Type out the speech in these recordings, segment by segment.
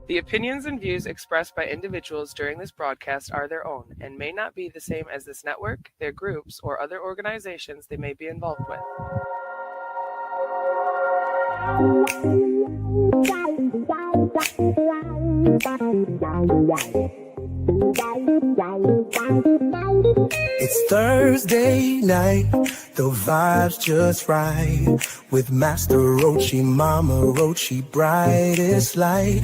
The opinions and views expressed by individuals during this broadcast are their own and may not be the same as this network, their groups, or other organizations they may be involved with. It's Thursday night, the vibe's just right. With Master Rochi, Mama Rochi, brightest light.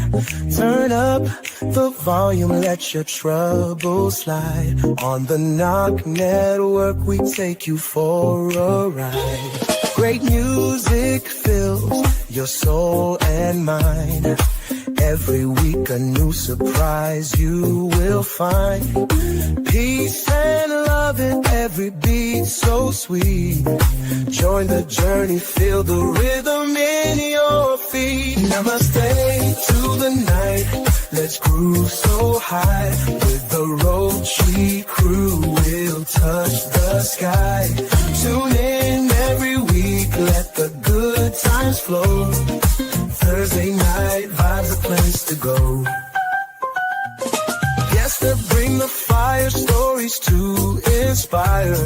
Turn up the volume, let your troubles slide. On the Knock Network, we take you for a ride. Great music fills your soul and mind. Every week a new surprise you will find. Peace and love in every beat so sweet. Join the journey, feel the rhythm in your feet. Namaste to the night, let's groove so high. With the Rochi crew, we'll touch the sky. Tune in every week, let the good times flow. Thursday night vibes, a place to go. Yes, to bring the fire, stories to inspire.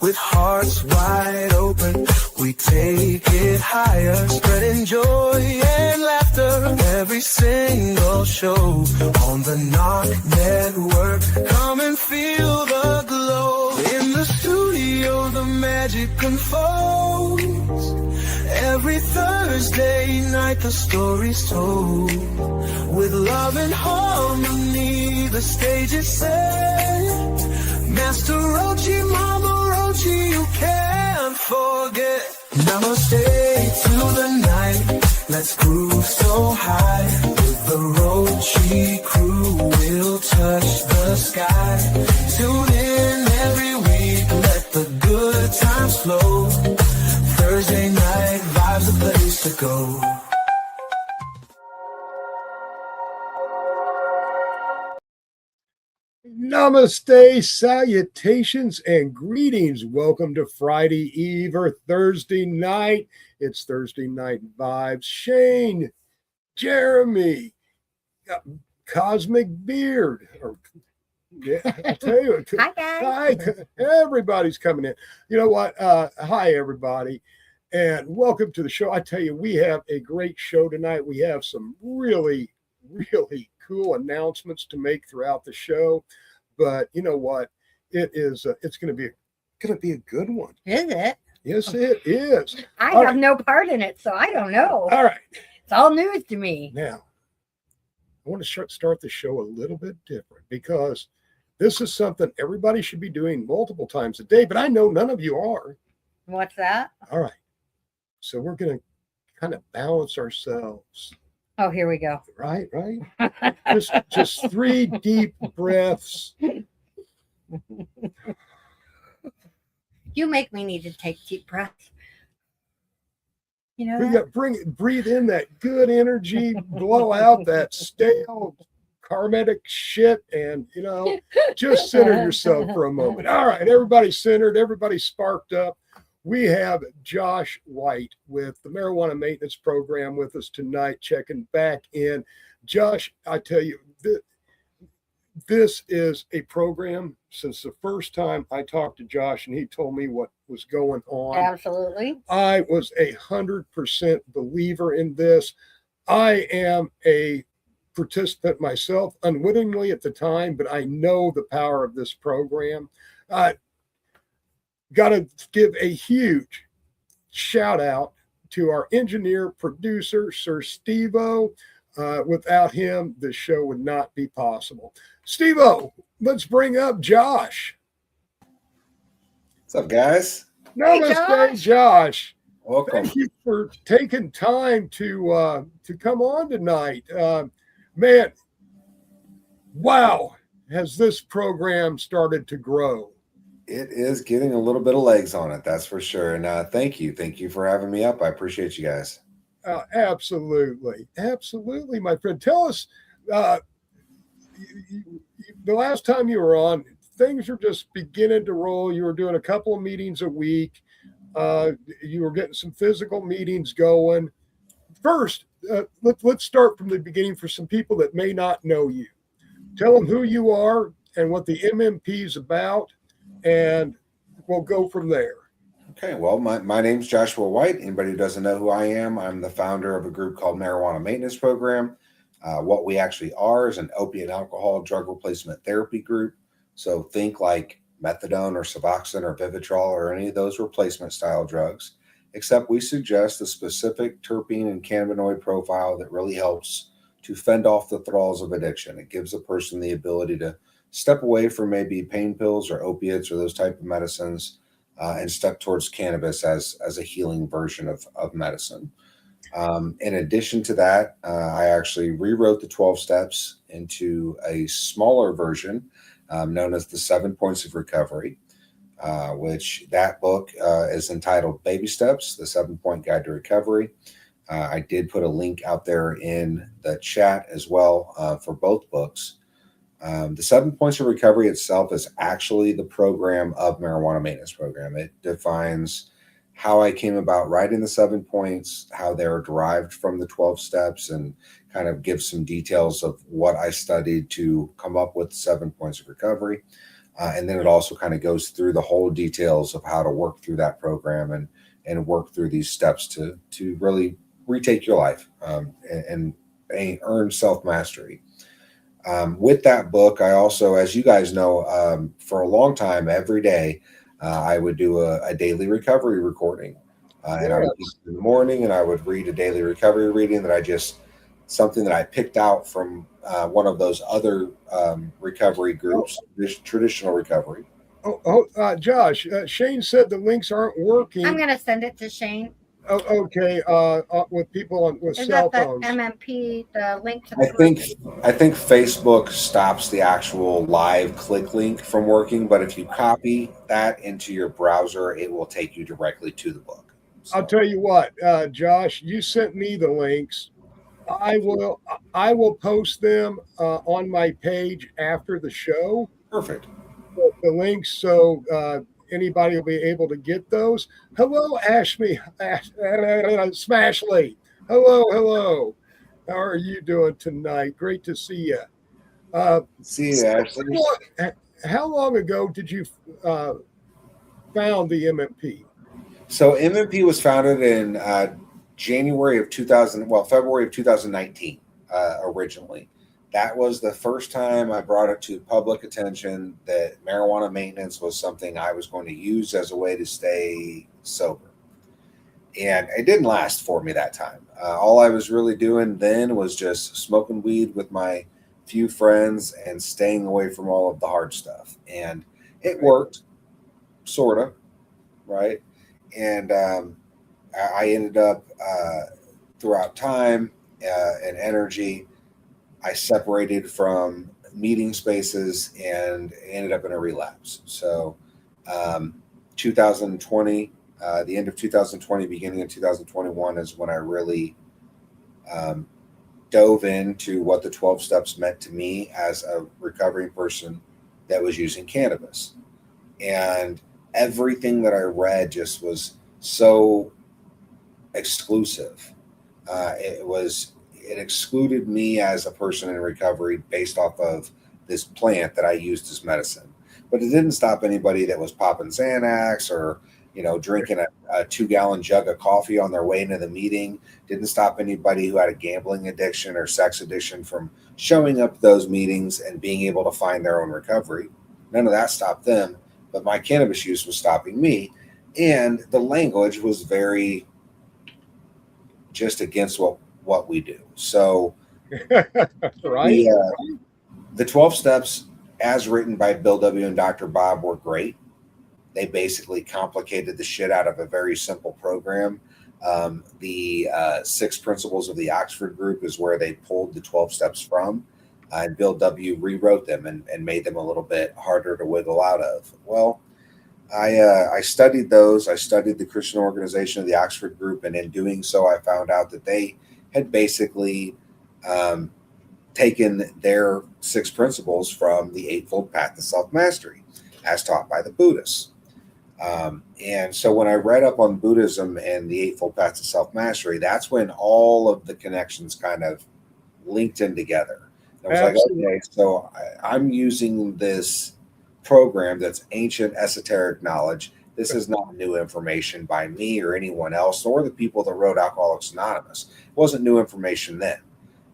With hearts wide open, we take it higher. Spreading joy and laughter, every single show. On the Knock Network, come and feel the glow. In the studio, the magic unfolds. Every Thursday night the story's told. With love and harmony the stage is set. Master Rochi, Mama Rochi, you can't forget. Namaste to the night, let's groove so high. With the Rochi crew, we'll touch the sky. Tune in every week, let the good times flow. Thursday night vibes, a place to go. Namaste, salutations, and greetings. Welcome to Friday Eve or Thursday night. It's Thursday Night Vibes. Shane, Jeremy, Cosmic Beard. Yeah, I tell you. Hi, guys. Hi, everybody's coming in. You know what? Hi, everybody, and welcome to the show. I tell you, we have a great show tonight. We have some really, really cool announcements to make throughout the show. But you know what? It's going to be a good one. Is it? Yes, it is. I have no part in it, so I don't know. All right. It's all news to me. Now, I want to start the show a little bit different because this is something everybody should be doing multiple times a day, but I know none of you are. What's that? All right. So we're going to kind of balance ourselves. Oh, here we go. Right. just 3 deep breaths. You make me need to take deep breaths. You know, We got breathe in that good energy, blow out that stale karmic shit, and just center yourself for a moment. All right, everybody's centered, everybody's sparked up. We have Josh White with the Marijuana Maintenance Program with us tonight, checking back in. Josh, I tell you, this is a program since the first time I talked to Josh and he told me what was going on. absolutely. I was 100% believer in this. I am a participant myself, unwittingly at the time, but I know the power of this program. Got to give a huge shout out to our engineer, producer, Sir Steve-O. Without him, the show would not be possible. Steve-O, let's bring up Josh. What's up, guys? Namaste, Josh. Welcome. Thank you for taking time to come on tonight. Man, wow, has this program started to grow? It is getting a little bit of legs on it, that's for sure. And thank you for having me up. I appreciate you guys. Absolutely, my friend. Tell us, the last time you were on, things were just beginning to roll. You were doing a couple of meetings a week. You were getting some physical meetings going. First, let's start from the beginning for some people that may not know you. Tell them who you are and what the MMP is about, and we'll go from there. Okay, well, my name's Joshua White. Anybody who doesn't know who I am, I'm the founder of a group called Marijuana Maintenance Program. What we actually are is an opiate and alcohol drug replacement therapy group. So think like methadone or Suboxone or Vivitrol or any of those replacement style drugs, except we suggest a specific terpene and cannabinoid profile that really helps to fend off the thralls of addiction. It gives a person the ability to step away from maybe pain pills or opiates or those type of medicines and step towards cannabis as a healing version of medicine. In addition to that, I actually rewrote the 12 steps into a smaller version known as the 7 Points of Recovery, which that book is entitled Baby Steps, the 7-Point Guide to Recovery. I did put a link out there in the chat as well for both books. The 7 Points of Recovery itself is actually the program of Marijuana Maintenance Program. It defines how I came about writing the 7 points, how they're derived from the 12 steps, and kind of give some details of what I studied to come up with 7 points of recovery. And then it also kind of goes through the whole details of how to work through that program and work through these steps to really retake your life and earn self-mastery. With that book, I also, as you guys know, for a long time, every day, I would do a daily recovery recording. And I would do it in the morning, and I would read a daily recovery reading something that I picked out from one of those other recovery groups, traditional recovery. Josh, Shane said the links aren't working. I'm going to send it to Shane. Oh, okay. With people with Is cell that phones. the MMP, the link to the I think Facebook stops the actual live click link from working, but if you copy that into your browser, it will take you directly to the book. So. I'll tell you what, Josh, you sent me the links. I will post them on my page after the show. Perfect. The links, so anybody will be able to get those. Hello, Smashley. Hello. How are you doing tonight? Great to see you. See you, Ashley. How long ago did you found the MMP? So MMP was founded in February of 2019 originally. That was the first time I brought it to public attention that marijuana maintenance was something I was going to use as a way to stay sober. And it didn't last for me that time. All I was really doing then was just smoking weed with my few friends and staying away from all of the hard stuff. And it worked, sort of, right? And I ended up, throughout time and energy, I separated from meeting spaces and ended up in a relapse. So 2020, the end of 2020, beginning of 2021 is when I really dove into what the 12 steps meant to me as a recovering person that was using cannabis. And everything that I read just was so exclusive. It excluded me as a person in recovery based off of this plant that I used as medicine. But it didn't stop anybody that was popping Xanax or, drinking a 2-gallon jug of coffee on their way into the meeting. Didn't stop anybody who had a gambling addiction or sex addiction from showing up to those meetings and being able to find their own recovery. None of that stopped them, but my cannabis use was stopping me. And the language was very just against what we do. So right. The 12 steps as written by Bill W. and Dr. Bob were great. They basically complicated the shit out of a very simple program. The 6 principles of the Oxford group is where they pulled the 12 steps from. And Bill W. rewrote them and made them a little bit harder to wiggle out of. Well, I studied those. I studied the Christian organization of the Oxford group. And in doing so, I found out that they had basically taken their 6 principles from the Eightfold Path to Self-Mastery, as taught by the Buddhists. And so when I read up on Buddhism and the Eightfold Path to Self-Mastery, that's when all of the connections kind of linked in together. I was Absolutely. like, okay, so I'm using this program that's ancient esoteric knowledge. This is not new information by me or anyone else or the people that wrote Alcoholics Anonymous. It wasn't new information then.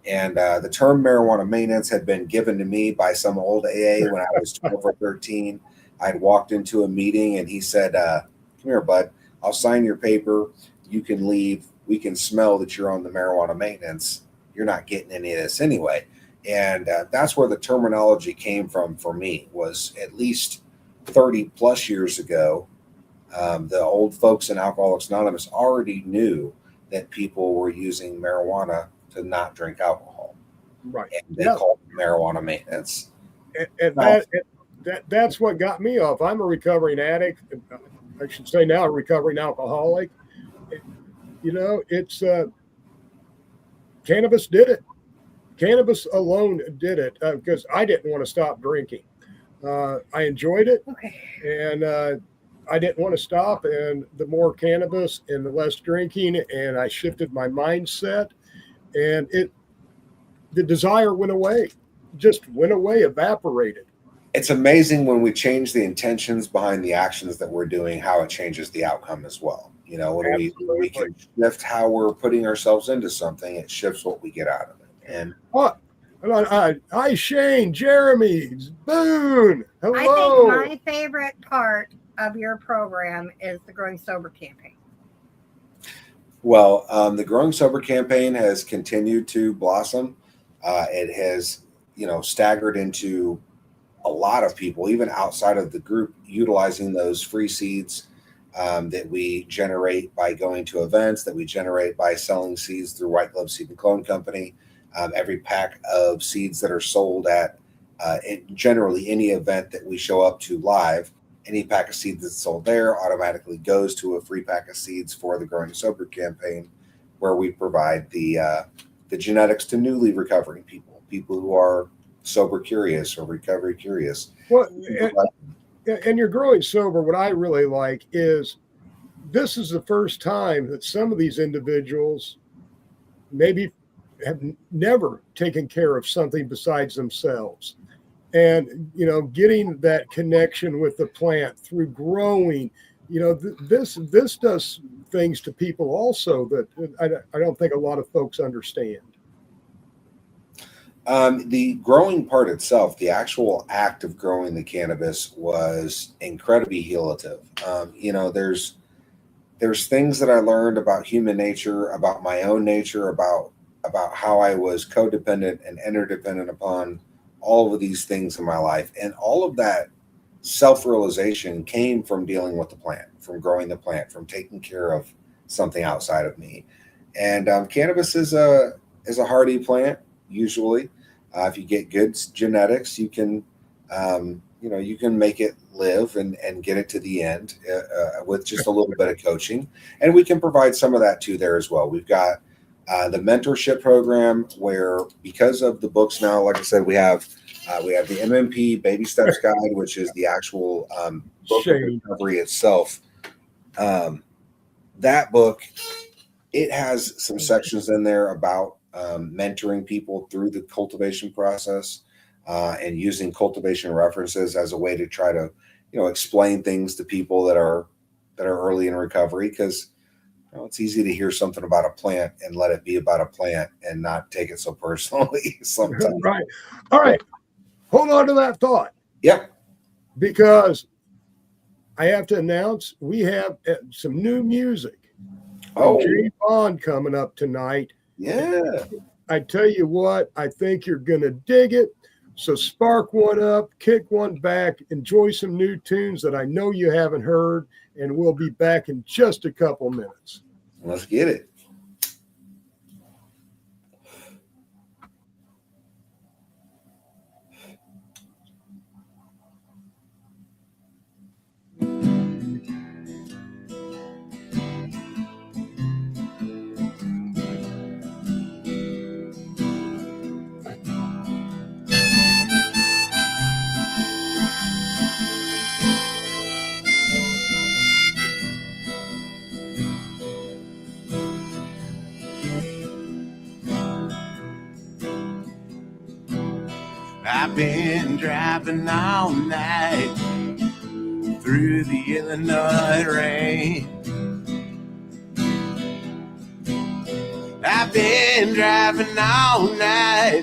And the term marijuana maintenance had been given to me by some old AA when I was 12 or 13. I'd walked into a meeting and he said, come here, bud, I'll sign your paper. You can leave. We can smell that you're on the marijuana maintenance. You're not getting any of this anyway. And that's where the terminology came from for me, was at least 30 plus years ago. The old folks in Alcoholics Anonymous already knew that people were using marijuana to not drink alcohol. Right. And they called it marijuana maintenance. And that's what got me off. I'm a recovering addict. I should say now a recovering alcoholic. You know, it's cannabis did it. Cannabis alone did it because I didn't want to stop drinking. I enjoyed it, Okay. and I didn't want to stop. And the more cannabis and the less drinking, and I shifted my mindset, and the desire went away, just went away, evaporated. It's amazing when we change the intentions behind the actions that we're doing, how it changes the outcome as well. You know, when we can shift how we're putting ourselves into something, it shifts what we get out of it. And Hi, Shane, Jeremy, Boone. I Hello. think my favorite part of your program is the Growing Sober campaign. well, the Growing Sober campaign has continued to blossom. It has, staggered into a lot of people, even outside of the group, utilizing those free seeds that we generate by going to events, that we generate by selling seeds through White Glove Seed and Clone Company. Every pack of seeds that are sold at generally any event that we show up to live, any pack of seeds that's sold there automatically goes to a free pack of seeds for the Growing Sober campaign, where we provide the genetics to newly recovering people who are sober curious or recovery curious. Well, and you're Growing Sober. What I really like is this is the first time that some of these individuals maybe have never taken care of something besides themselves. And, getting that connection with the plant through growing, this does things to people also that I don't think a lot of folks understand. The growing part itself, the actual act of growing the cannabis, was incredibly healative. There's things that I learned about human nature, about my own nature, about how I was codependent and interdependent upon all of these things in my life. And all of that self-realization came from dealing with the plant, from growing the plant, from taking care of something outside of me. And cannabis is a hardy plant, usually. If you get good genetics, you can, you can make it live and get it to the end with just a little bit of coaching. And we can provide some of that too there as well. We've got the mentorship program, where because of the books now, like I said, we have the MMP Baby Steps Guide, which is the actual book of recovery itself. That book, it has some sections in there about mentoring people through the cultivation process and using cultivation references as a way to try to, explain things to people that are early in recovery, because it's easy to hear something about a plant and let it be about a plant and not take it so personally sometimes. Right. All right. Hold on to that thought. Yep. Because I have to announce we have some new music. Oh, Jay Bond coming up tonight. yeah. I tell you what, I think you're going to dig it. So spark one up, kick one back, enjoy some new tunes that I know you haven't heard, and we'll be back in just a couple minutes. Let's get it. I've been driving all night through the Illinois rain. I've been driving all night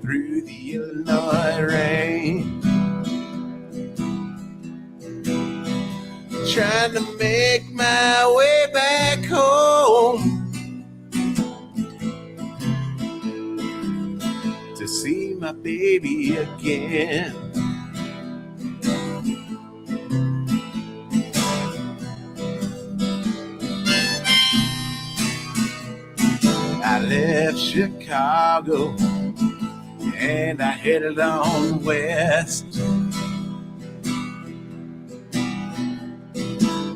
through the Illinois rain, trying to make my way back home to see my baby again. I left Chicago and I headed on west.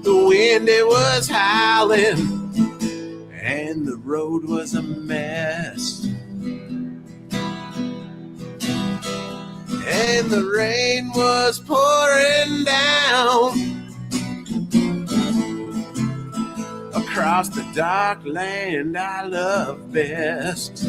The wind, it was howling and the road was a mess. And the rain was pouring down across the dark land I love best.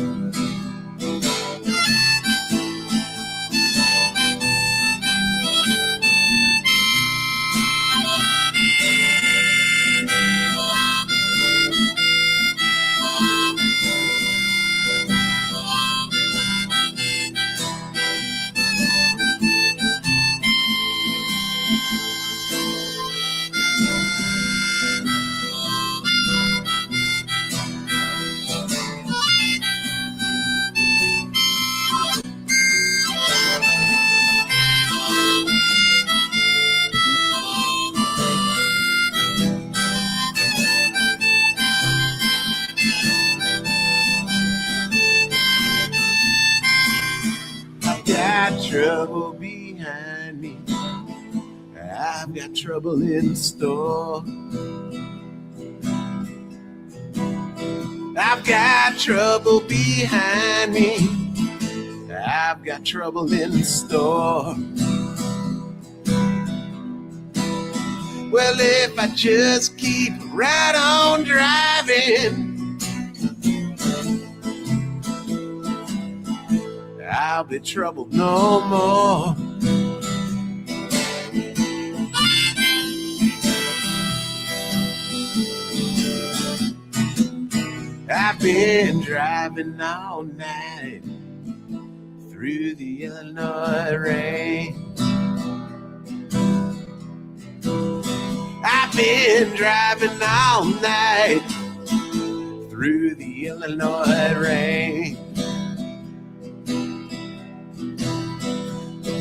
Trouble behind me, I've got trouble in store. I've got trouble behind me, I've got trouble in store. Well, if I just keep right on driving, I'll be troubled no more. I've been driving all night through the Illinois rain. I've been driving all night through the Illinois rain,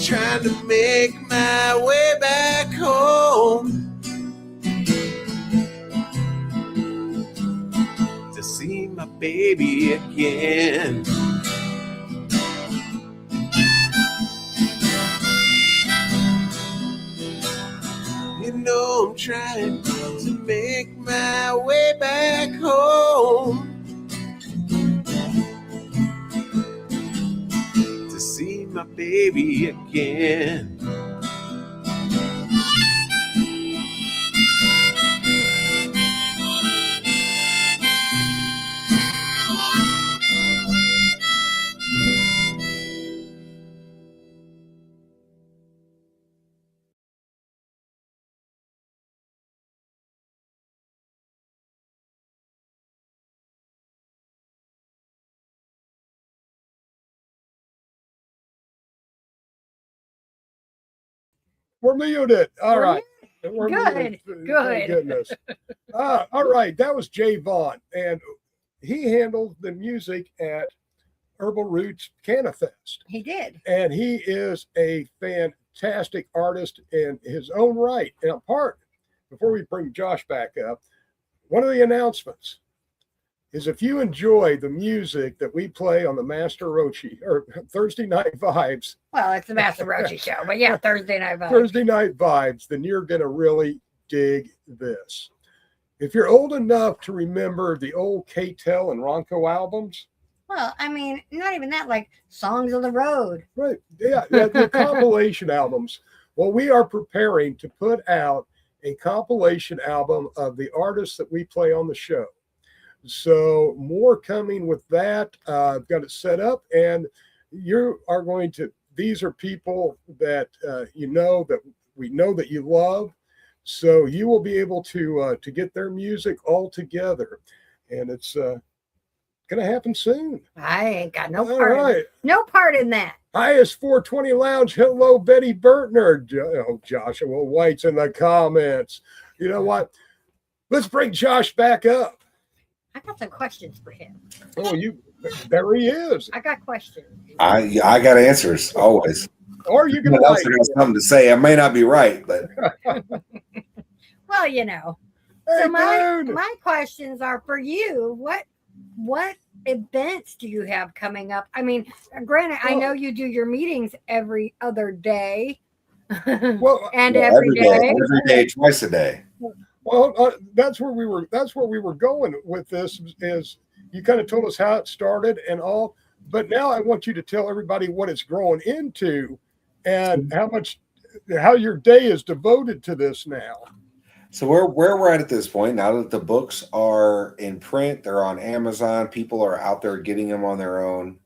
trying to make my way back home to see my baby again. You know I'm trying to make my way back home to see my baby again. We're muted. All We're right. We're Good, muted. good. Thank goodness. All right. That was Jay Vaughn. And he handled the music at Herbal Roots Canafest. He did. And he is a fantastic artist in his own right. And apart, before we bring Josh back up, one of the announcements is if you enjoy the music that we play on the Master Rochi or Thursday Night Vibes, Well, it's the Master Rochi show, but yeah, Thursday Night Vibes. Thursday Night Vibes, then you're going to really dig this. If you're old enough to remember the old K-Tel and Ronco albums, Well, I mean, not even that, like Songs of the Road. right? Yeah, the compilation albums. Well, we are preparing to put out a compilation album of the artists that we play on the show. So more coming with that. I've got it set up, and you are going to, these are people that you know, that we know that you love. So you will be able to get their music all together. And it's going to happen soon. I ain't got no All part. right. No part in that. Highest 420 Lounge. Hello, Betty Bertner. Joshua White's in the comments. You know what? Let's bring Josh back up. I got some questions for him. Oh, there he is. I got questions. I got answers always. Or you can Someone else has something to say. I may not be right, but Well, you know. Hey, So dude. my questions are for you. What events do you have coming up? I mean, granted, I know you do your meetings every other day. Well, and yeah, every day. every day, twice a day. Well, that's where we were going with this. Is you kind of told us how it started and all, but now I want you to tell everybody what it's growing into, and how your day is devoted to this now. So where we're at this point, now that the books are in print, they're on Amazon, people are out there getting them on their own.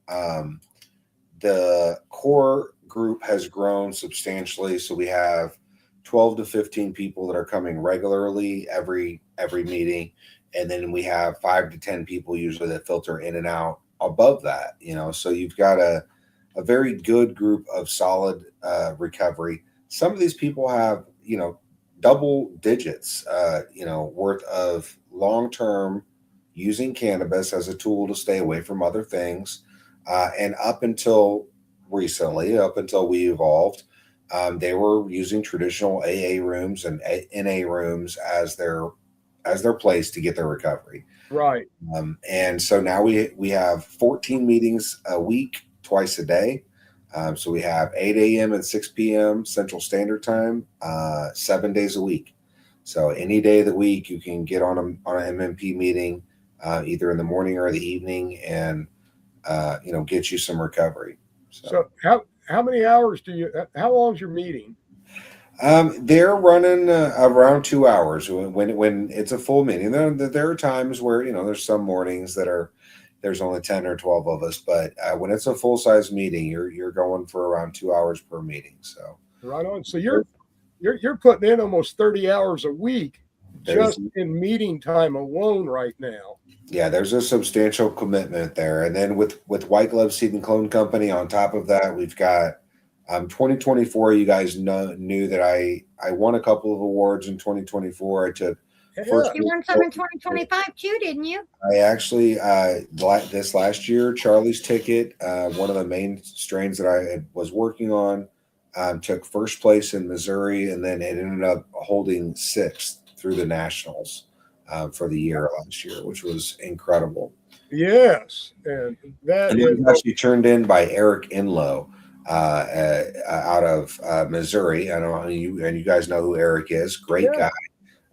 The core group has grown substantially. So we have 12 to 15 people that are coming regularly every meeting. And then we have 5 to 10 people usually that filter in and out above that, so you've got a very good group of solid recovery. Some of these people have, double digits, worth of long-term using cannabis as a tool to stay away from other things. And up until recently, up until we evolved, they were using traditional AA rooms and NA rooms as their place to get their recovery. Right. And so now we have 14 meetings a week, twice a day. So we have 8 a.m. and 6 p.m. Central Standard Time, 7 days a week. So any day of the week, you can get on an MMP meeting, either in the morning or the evening, and get you some recovery. So how many hours how long is your meeting? They're running around 2 hours when it's a full meeting. There are times where there's some mornings there's only 10 or 12 of us, but when it's a full size meeting, you're going for around 2 hours per meeting. So right on. So you're putting in almost 30 hours a week just in meeting time alone right now. Yeah, there's a substantial commitment there. And then with White Glove Seed and Clone Company on top of that, we've got 2024. You guys knew that I won a couple of awards in 2024. I took first. You won some in 2025 too, didn't you? I actually this last year, Charlie's Ticket, one of the main strains that I was working on, took first place in Missouri, and then it ended up holding 6th through the nationals for the year last year, which was incredible. Yes, and it was actually turned in by Eric Inlow out of Missouri. I don't know you guys know who Eric is. Great guy.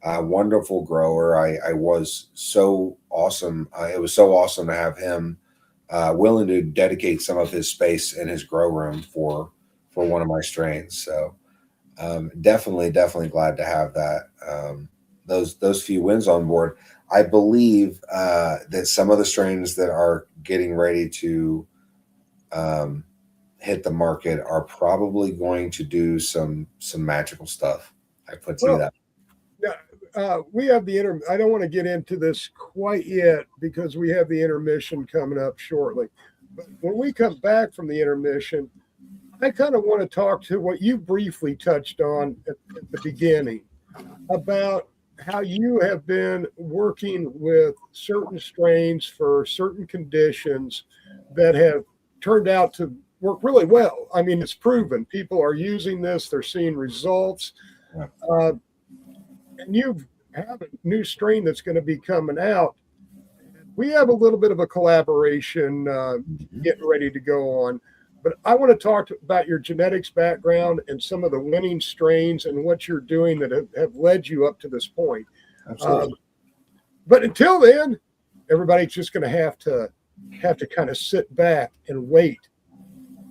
Wonderful grower. I was so awesome. It was so awesome to have him willing to dedicate some of his space in his grow room for one of my strains. So definitely glad to have that. Those few wins on board. I believe that some of the strains that are getting ready to hit the market are probably going to do some magical stuff. I put through that. We have I don't want to get into this quite yet because we have the intermission coming up shortly. But when we come back from the intermission, I kind of want to talk to what you briefly touched on at the beginning about how you have been working with certain strains for certain conditions that have turned out to work really well. I mean, it's proven. People are using this. They're seeing results. And you have a new strain that's going to be coming out. We have a little bit of a collaboration getting ready to go on. But I want to talk about your genetics background and some of the winning strains and what you're doing that have led you up to this point. Absolutely. But until then, everybody's just going to have to kind of sit back and wait.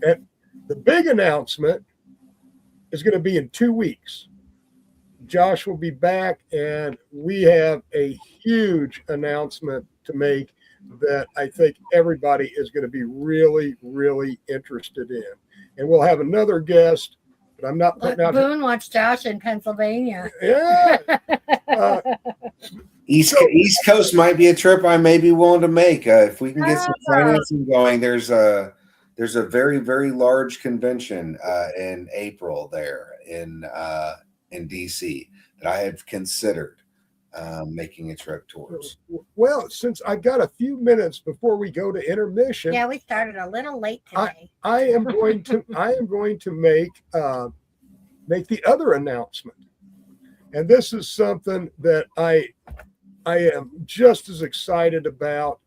And the big announcement is going to be in 2 weeks. Josh will be back, and we have a huge announcement to make that I think everybody is going to be really, really interested in. And we'll have another guest, but I'm not Look, putting out. Boone wants Josh in Pennsylvania. Yeah. East Coast might be a trip I may be willing to make if we can get some financing going. There's a very, very large convention in April there in DC that I have considered making a trip towards. Well, since I've got a few minutes before we go to intermission, Yeah, we started a little late today. I am going to make the other announcement, and this is something that I am just as excited about.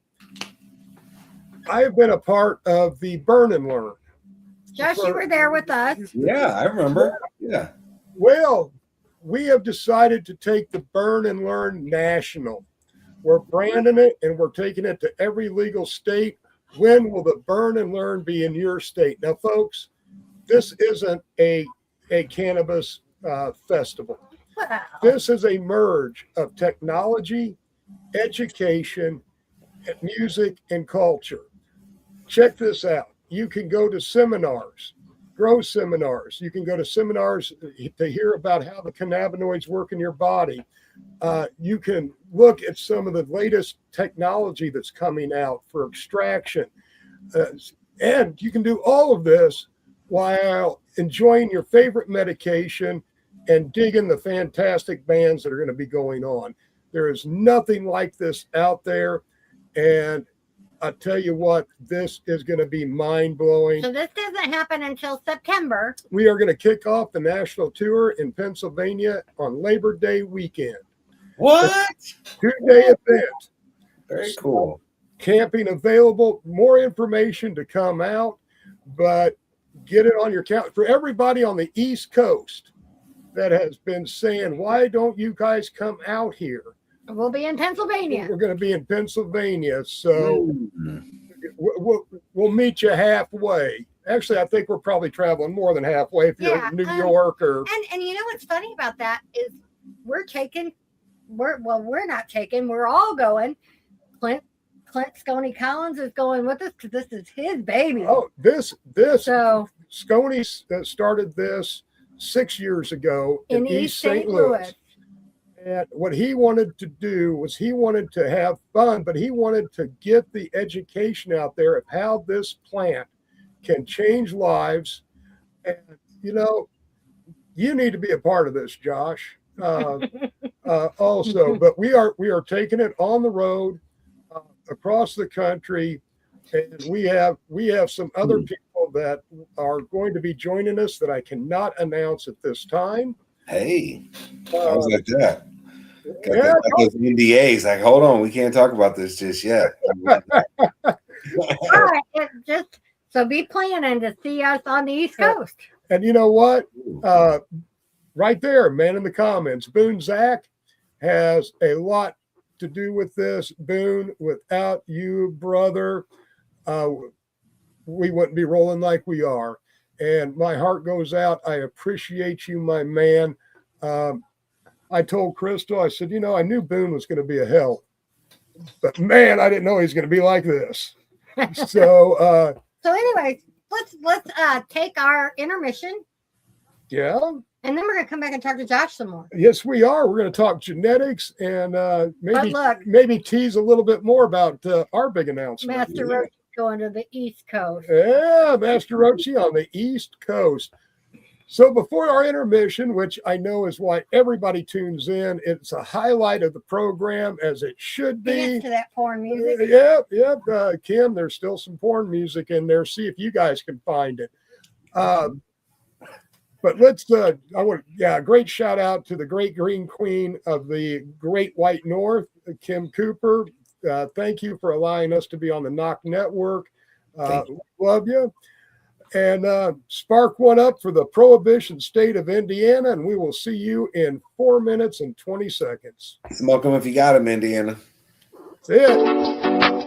I have been a part of the Burn and Learn. Josh, you were there with us. Yeah, I remember. Yeah. Well, we have decided to take the Burn and Learn national. We're branding it and we're taking it to every legal state. When will the Burn and Learn be in your state? Now, folks, this isn't a cannabis festival. Wow. This is a merge of technology, education, music, and culture. Check this out. You can go to seminars, grow seminars. You can go to seminars to hear about how the cannabinoids work in your body. You can look at some of the latest technology that's coming out for extraction. And you can do all of this while enjoying your favorite medication and digging the fantastic bands that are going to be going on. There is nothing like this out there. And I tell you what, this is going to be mind-blowing. So this doesn't happen until September. We are going to kick off the national tour in Pennsylvania on Labor Day weekend. What? 2-day event. Very cool. Camping available. More information to come out, but get it on your calendar. For everybody on the East Coast that has been saying, why don't you guys come out here? We'll be in Pennsylvania. We're going to be in Pennsylvania, so we'll meet you halfway. Actually, I think we're probably traveling more than halfway if you're in New York or. And you know what's funny about that is we're not taking. We're all going. Clint Sconey Collins is going with us because this is his baby. Oh, this So Sconey started this 6 years ago in East St. Louis. And what he wanted to do was he wanted to have fun, but he wanted to get the education out there of how this plant can change lives. And, you need to be a part of this, Josh, also. But we are taking it on the road across the country. And we have some other people that are going to be joining us that I cannot announce at this time. Hey, I was like that. Yeah, Those NDAs, like, hold on, we can't talk about this just yet. all right, so be planning to see us on the East Coast. and you know what? Right there, man in the comments, Boone Zach has a lot to do with this. Boone, without you, brother, we wouldn't be rolling like we are. And my heart goes out. I appreciate you, my man. I told Crystal, I said, I knew Boone was going to be a hell, but man, I didn't know he was going to be like this. So anyway, let's take our intermission, yeah. and then we're gonna come back and talk to Josh some more. Yes, we are. We're going to talk genetics and look, maybe tease a little bit more about our big announcement. Master Roach going to the East Coast. Yeah, Master Rochi on the East Coast. So before our intermission, which I know is why everybody tunes in, it's a highlight of the program, as it should be. Dance to that porn music. Yep. Kim, there's still some porn music in there. See if you guys can find it. But let's, great shout out to the great green queen of the Great White North, Kim Cooper. Thank you for allowing us to be on the Knock Network. Love you. And spark one up for the Prohibition state of Indiana, and we will see you in 4 minutes and 20 seconds. Smoke them if you got them, Indiana. That's it.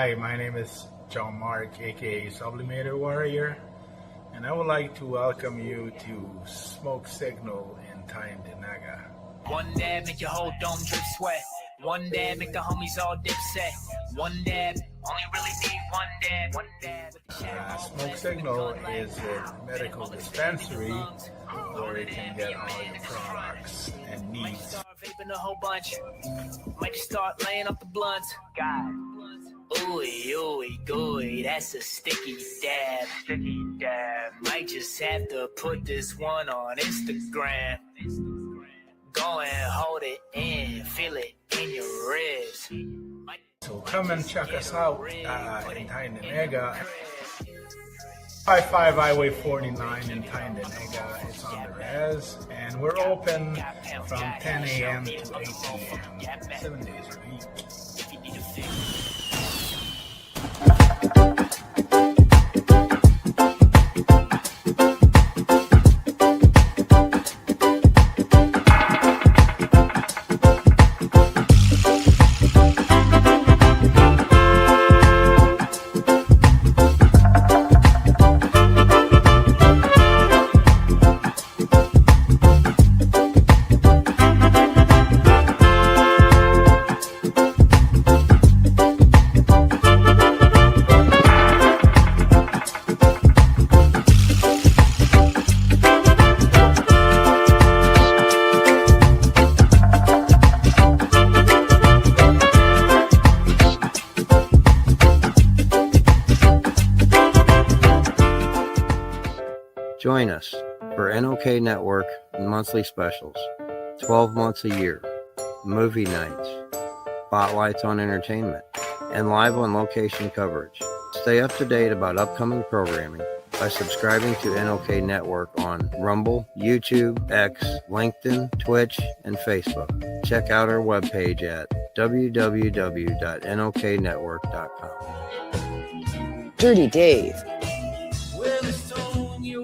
Hi, my name is John Mark, aka Sublimator Warrior, and I would like to welcome you to Smoke Signal in Tyndinaga. One dab make your whole dome drip sweat. One dab make the homies all dip set. One dab, only really need one dab. One dab. Smoke Signal is a medical dispensary where you can get all your products and needs. Start vaping a whole bunch. Might just start laying off the blunts. God. Ooey, ooey, gooey, that's a sticky dab. Sticky dab. Might just have to put this one on Instagram. Go and hold it in, feel it in your ribs. So come and check us out in Tyndinaga. 55 Highway 49 in Tyndinaga. It's on the res, and we're open from 10 a.m. to 8 p.m. 7 days a week. Join us for NOK Network monthly specials, 12 months a year, movie nights, spotlights on entertainment, and live on location coverage. Stay up to date about upcoming programming by subscribing to NOK Network on Rumble, YouTube, X, LinkedIn, Twitch, and Facebook. Check out our webpage at www.noknetwork.com. Dirty Dave,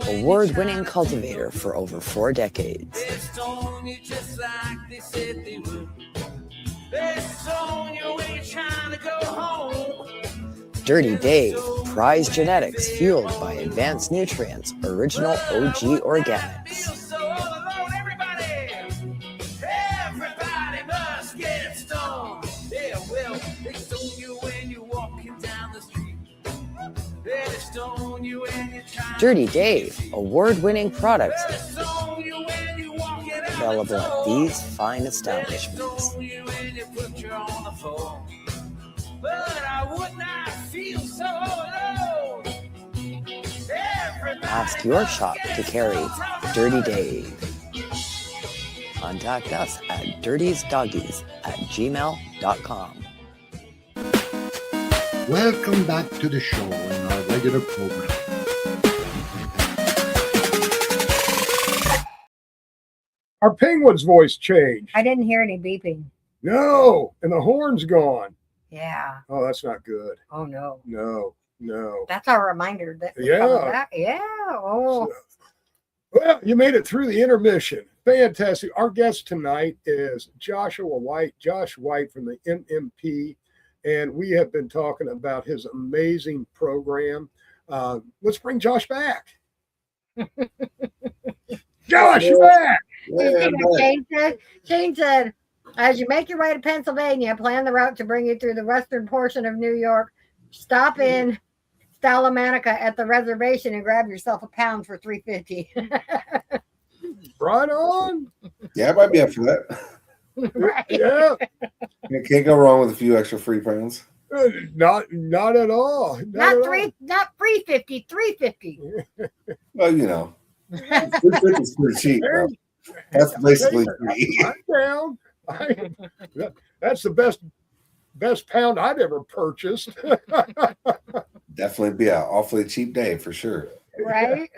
award-winning cultivator for over 4 decades. Dirty Dave, prized genetics fueled by advanced nutrients, original OG organics. Dirty Dave, award-winning products available at these fine establishments. Ask your shop to carry Dirty Dave. Contact us at dirtiesdoggies@gmail.com. Welcome back to the show in our regular program. Our penguin's voice changed. I didn't hear any beeping. No, and the horn's gone. Yeah. Oh, that's not good. Oh no. No. That's our reminder that we're Yeah. coming back. Yeah. Oh. Well, you made it through the intermission. Fantastic. Our guest tonight is Joshua White, Josh White from the MMP, and we have been talking about his amazing program. Let's bring Josh back. Josh, you're back. Shane said, as you make your way to Pennsylvania, plan the route to bring you through the western portion of New York. Stop in Stallamanica at the reservation and grab yourself a pound for $3.50. Right on. Yeah, I might be up for that. Right. Yeah. You can't go wrong with a few extra free pounds. Not at all. Not $3.50, $3.50. Well, you know, $3.50 is pretty cheap, bro. That's basically free. I'm down. That's the best pound I've ever purchased. Definitely be an awfully cheap day for sure. Right?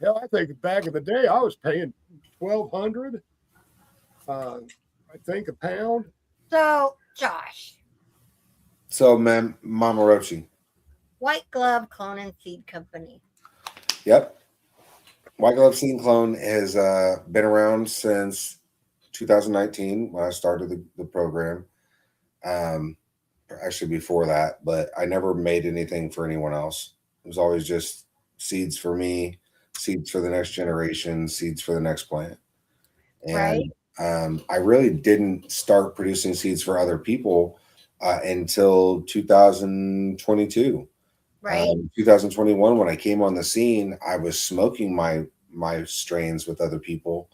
Hell, I think back in the day I was paying $1,200. I think a pound. So, Josh, So, Mama Rochi. White Glove Clone and Seed Company. Yep. White Glove Seed Clone has been around since 2019 when I started the program. actually before that, but I never made anything for anyone else. It was always just seeds for me, seeds for the next generation, seeds for the next plant. Right. And I really didn't start producing seeds for other people until 2022. Right. 2021, when I came on the scene, I was smoking my strains with other people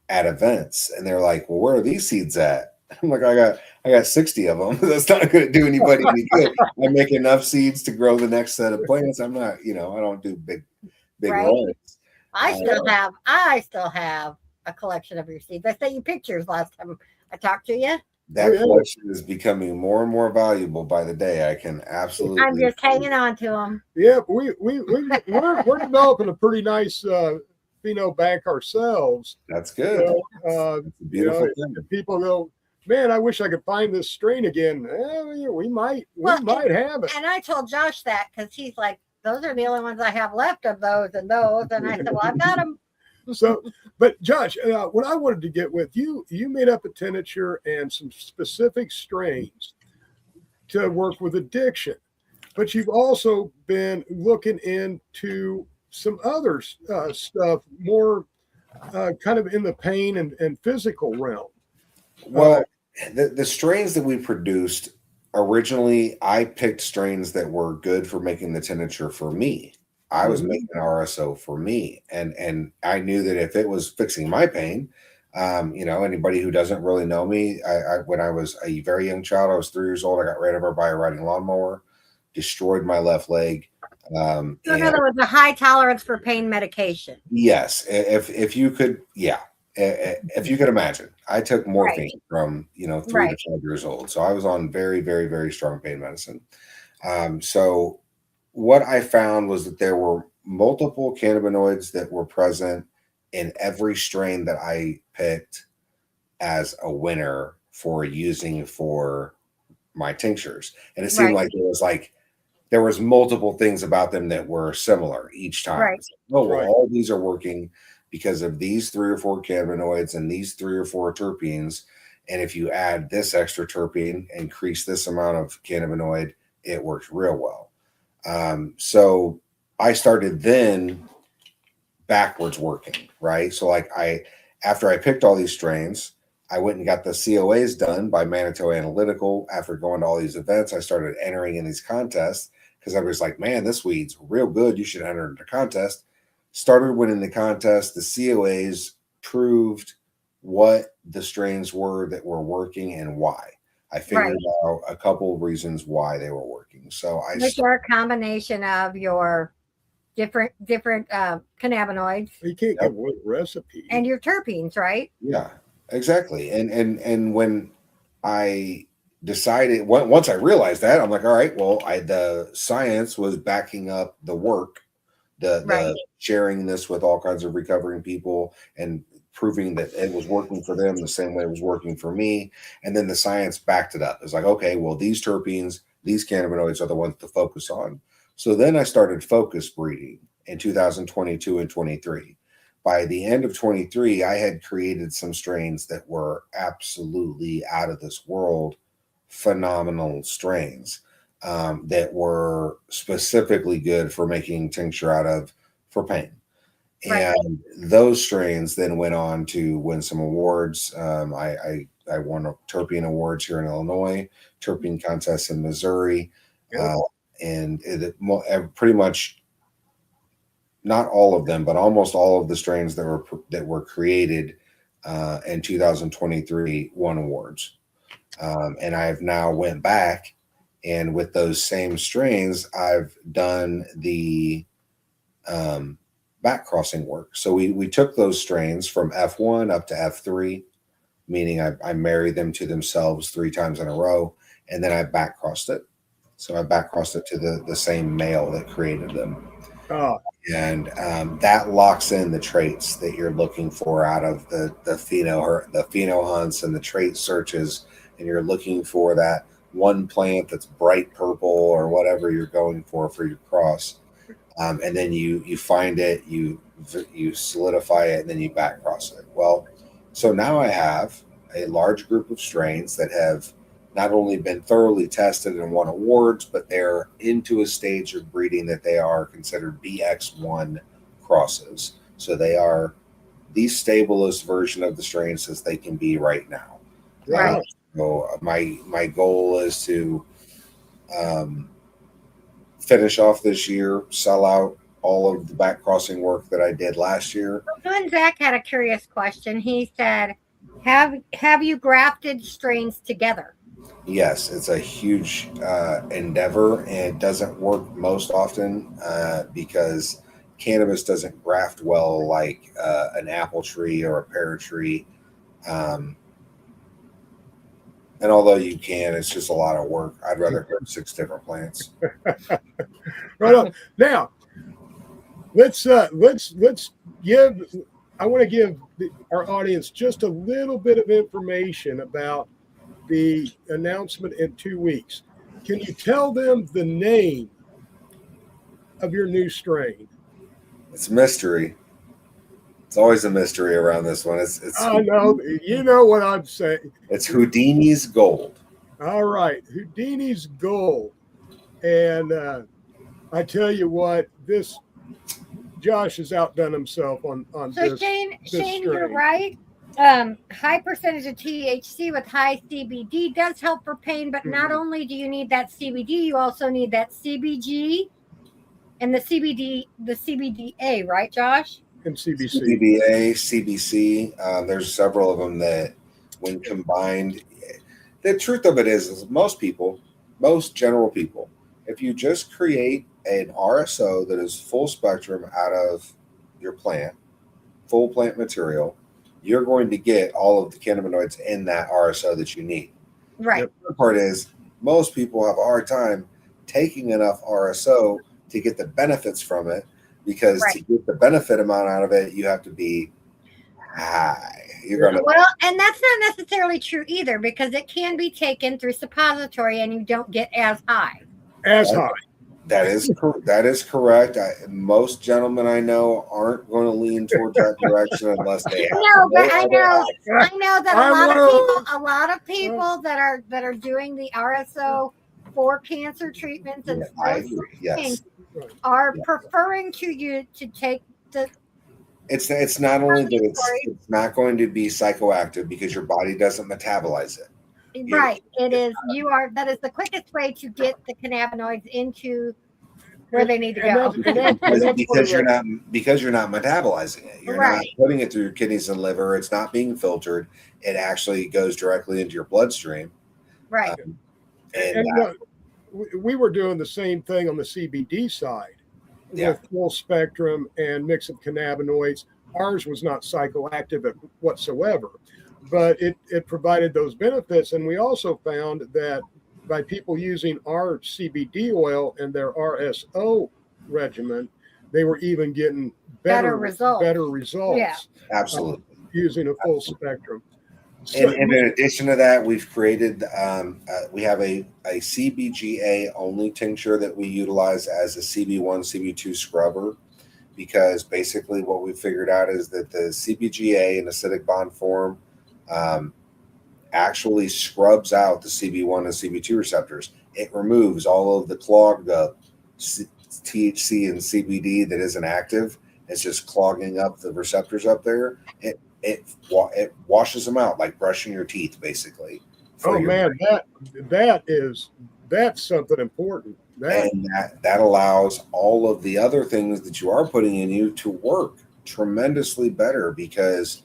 at events, and they're like, "Well, where are these seeds at?" I'm like, I got 60 of them. That's not going to do anybody any good. I make enough seeds to grow the next set of plants. I'm not, I don't do big Right. runs. I still have a collection of your seeds. I sent you pictures last time I talked to you. That collection is becoming more and more valuable by the day. I can absolutely. I'm just hanging on to them. Yeah, we're developing a pretty nice pheno bank ourselves. That's good. It's a beautiful thing. People go, man, I wish I could find this strain again. We might have it. And I told Josh that because he's like, those are the only ones I have left of those and those. And I said, well, I've got them. So, but Josh, what I wanted to get with you made up a tincture and some specific strains to work with addiction, but you've also been looking into some other stuff, more kind of in the pain and physical realm. Well, the strains that we produced originally, I picked strains that were good for making the tincture for me. I was making an RSO for me, and I knew that if it was fixing my pain, anybody who doesn't really know me, when I was a very young child, I was 3 years old. I got ran over by a riding lawnmower, destroyed my left leg. So in other words, a high tolerance for pain medication. Yes, if you could, if you could imagine, I took morphine from 3 to 5 years old, so I was on very, very, very strong pain medicine. So what I found was that there were multiple cannabinoids that were present in every strain that I picked as a winner for using for my tinctures. And it seemed like there was multiple things about them that were similar each time. Right. All these are working because of these 3 or 4 cannabinoids and these 3 or 4 terpenes. And if you add this extra terpene, increase this amount of cannabinoid, it works real well. So I started then backwards working, right? So after I picked all these strains, I went and got the COAs done by Manitou Analytical. After going to all these events, I started entering in these contests because I was like, man, this weed's real good. You should enter into contest. Started winning the contest. The COAs proved what the strains were that were working and why. I figured out a couple of reasons why they were working. So which are a combination of your different cannabinoids. You can't give away recipes. And your terpenes, right? Yeah, exactly. And when I decided, once I realized that, I'm like, all right, well, the science was backing up the work, the sharing this with all kinds of recovering people and proving that it was working for them the same way it was working for me. And then the science backed it up. It's like, okay, well, these terpenes, these cannabinoids are the ones to focus on. So then I started focus breeding in 2022 and 23. By the end of 23, I had created some strains that were absolutely out of this world, phenomenal strains that were specifically good for making tincture out of for pain. And those strains then went on to win some awards. I won terpene awards here in Illinois, terpene contests in Missouri, and pretty much not all of them, but almost all of the strains that were created in 2023 won awards. And I've now went back, and with those same strains, I've done the back crossing work. So we took those strains from F1 up to F3, meaning I married them to themselves 3 times in a row, and then I back crossed it. So I back crossed it to the same male that created them. Oh. And that locks in the traits that you're looking for out of the pheno hunts and the trait searches, and you're looking for that one plant that's bright purple or whatever you're going for your cross. And then you find it, you solidify it, and then you back cross it. Well, so now I have a large group of strains that have not only been thoroughly tested and won awards, but they're into a stage of breeding that they are considered BX1 crosses. So they are the stablest version of the strains as they can be right now. Right. So my goal is to finish off this year, sell out all of the back crossing work that I did last year. And Zach had a curious question. He said, have you grafted strains together? Yes, it's a huge endeavor, and it doesn't work most often because cannabis doesn't graft well like an apple tree or a pear tree. And although you can, it's just a lot of work. I'd rather grow 6 different plants. Right on. Now, let's give. I want to give our audience just a little bit of information about the announcement in 2 weeks. Can you tell them the name of your new strain? It's a mystery. It's always a mystery around this one. It's I know. You know what I'm saying. It's Houdini's Gold. All right. Houdini's Gold. And I tell you what, this Josh has outdone himself on So this. Shane, strain. you're right. High percentage of THC with high CBD does help for pain, but not only do you need that CBD, you also need that CBG and the CBDA, right, Josh? And CBC. CBA, CBC. There's several of them that, when combined, the truth of it is most general people, if you just create an RSO that is full spectrum out of your plant, full plant material, you're going to get all of the cannabinoids in that RSO that you need. Right. The other part is most people have a hard time taking enough RSO to get the benefits from it, because to get the benefit amount out of it, you have to be high. Well, and that's not necessarily true either, because it can be taken through suppository and you don't get as high. That is correct. Most gentlemen I know aren't going to lean towards that direction unless they have. No, but I know that a lot of people that are doing the RSO for cancer treatments and things are preferring to take the. It's not only that it's not going to be psychoactive because your body doesn't metabolize it. Right. It is. That is the quickest way to get the cannabinoids into where they need to go. Because you're not metabolizing it. You're not putting it through your kidneys and liver. It's not being filtered. It actually goes directly into your bloodstream. Right. We were doing the same thing on the CBD side with full spectrum and mix of cannabinoids. Ours was not psychoactive whatsoever, but it provided those benefits. And we also found that by people using our CBD oil and their RSO regimen, they were even getting better results. Yeah. Absolutely. Using a full spectrum. And in addition to that, we've created, we have a CBGA only tincture that we utilize as a CB1, CB2 scrubber, because basically what we figured out is that the CBGA in acidic bond form actually scrubs out the CB1 and CB2 receptors. It removes all of the clogged up THC and CBD that isn't active. It's just clogging up the receptors up there. It washes them out like brushing your teeth, basically. Oh man, that's something important. And that allows all of the other things that you are putting in you to work tremendously better, because